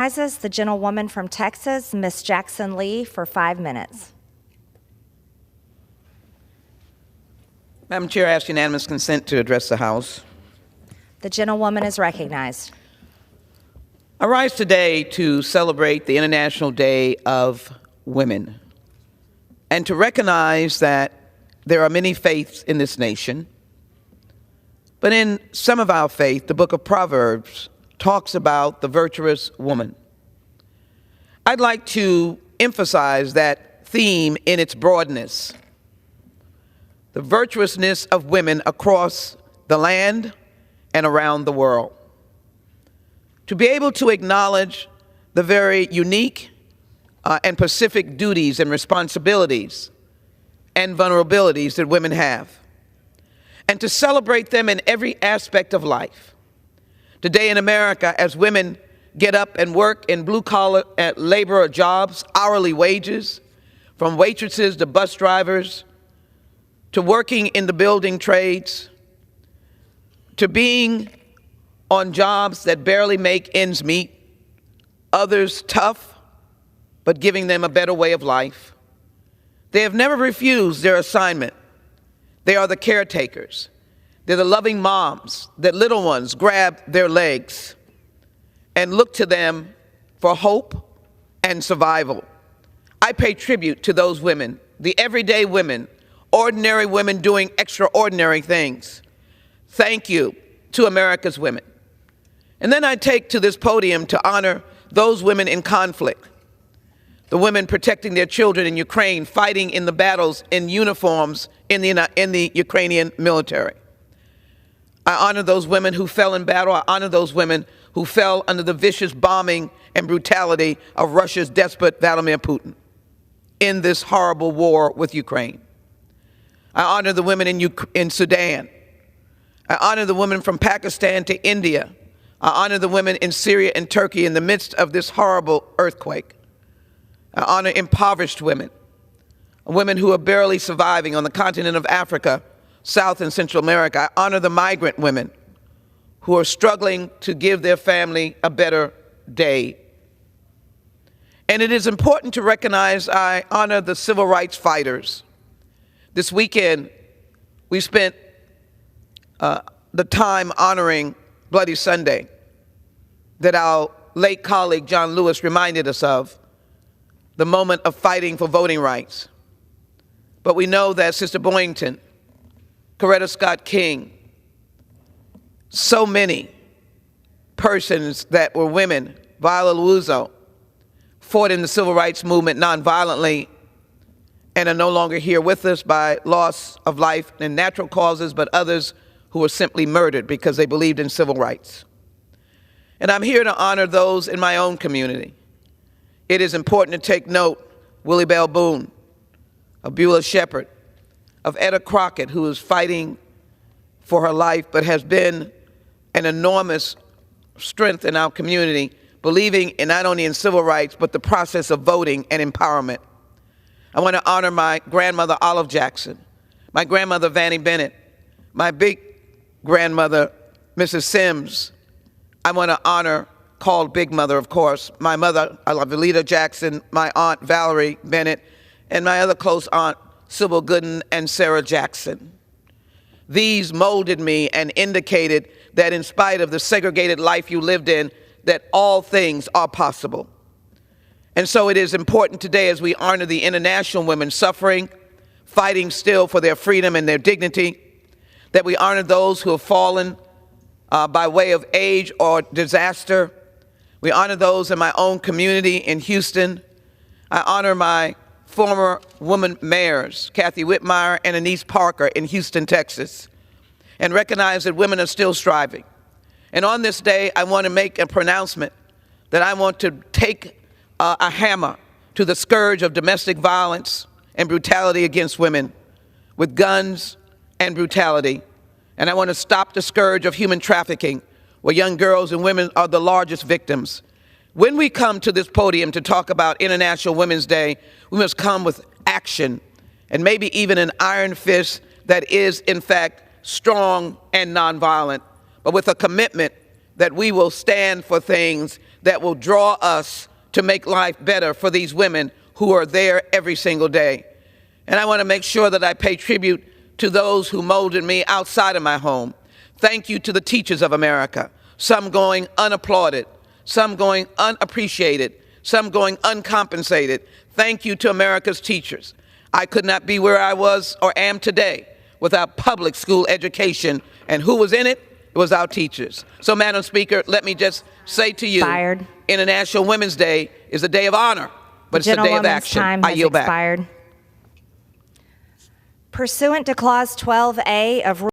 Recognizes the gentlewoman from Texas, Miss Jackson Lee, for 5 minutes. Madam Chair, I ask unanimous consent to address the House. The gentlewoman is recognized. I rise today to celebrate the International Day of Women and to recognize that there are many faiths in this nation, but in some of our faith, the book of Proverbs talks about the virtuous woman. I'd like to emphasize that theme in its broadness, the virtuousness of women across the land and around the world. To be able to acknowledge the very unique and specific duties and responsibilities and vulnerabilities that women have, and to celebrate them in every aspect of life. Today in America, as women get up and work in blue-collar labor jobs, hourly wages, from waitresses to bus drivers, to working in the building trades, to being on jobs that barely make ends meet, others tough, but giving them a better way of life. They have never refused their assignment. They are the caretakers. They're the loving moms that little ones grab their legs and look to them for hope and survival. I pay tribute to those women, the everyday women, ordinary women doing extraordinary things. Thank you to America's women. And then I take to this podium to honor those women in conflict, the women protecting their children in Ukraine, fighting in the battles in uniforms in the Ukrainian military. I honor those women who fell in battle. I honor those women who fell under the vicious bombing and brutality of Russia's despot Vladimir Putin in this horrible war with Ukraine. I honor the women in Sudan. I honor the women from Pakistan to India. I honor the women in Syria and Turkey in the midst of this horrible earthquake. I honor impoverished women, women who are barely surviving on the continent of Africa, South and Central America. I honor the migrant women who are struggling to give their family a better day. And it is important to recognize I honor the civil rights fighters. This weekend, we spent the time honoring Bloody Sunday that our late colleague John Lewis reminded us of, the moment of fighting for voting rights. But we know that Sister Boynton, Coretta Scott King, so many persons that were women, Viola Liuzzo, fought in the civil rights movement nonviolently and are no longer here with us by loss of life and natural causes, but others who were simply murdered because they believed in civil rights. And I'm here to honor those in my own community. It is important to take note, Willie Bell Boone, of Beulah Shepherd, of Etta Crockett, who is fighting for her life, but has been an enormous strength in our community, believing in not only in civil rights, but the process of voting and empowerment. I want to honor my grandmother, Olive Jackson, my grandmother, Vannie Bennett, my big grandmother, Mrs. Sims. I want to honor, called Big Mother, of course, my mother, Valita Jackson, my aunt, Valerie Bennett, and my other close aunt, Sybil Gooden and Sarah Jackson. These molded me and indicated that in spite of the segregated life you lived in, that all things are possible. And so it is important today as we honor the international women suffering, fighting still for their freedom and their dignity, that we honor those who have fallen by way of age or disaster. We honor those in my own community in Houston. I honor my former woman mayors, Kathy Whitmire and Anise Parker in Houston, Texas, and recognize that women are still striving. And on this day, I want to make a pronouncement that I want to take a hammer to the scourge of domestic violence and brutality against women with guns and brutality. And I want to stop the scourge of human trafficking, where young girls and women are the largest victims. When we come to this podium to talk about International Women's Day, we must come with action and maybe even an iron fist that is, in fact, strong and nonviolent, but with a commitment that we will stand for things that will draw us to make life better for these women who are there every single day. And I want to make sure that I pay tribute to those who molded me outside of my home. Thank you to the teachers of America, some going unapplauded, some going unappreciated, some going uncompensated. Thank you to America's teachers. I could not be where I was or am today without public school education, and who was in it? It was our teachers. So, Madam Speaker, let me just say to you, Expired. International Women's Day is a day of honor, but it's a day of action. I yield back. Pursuant to Clause 12A of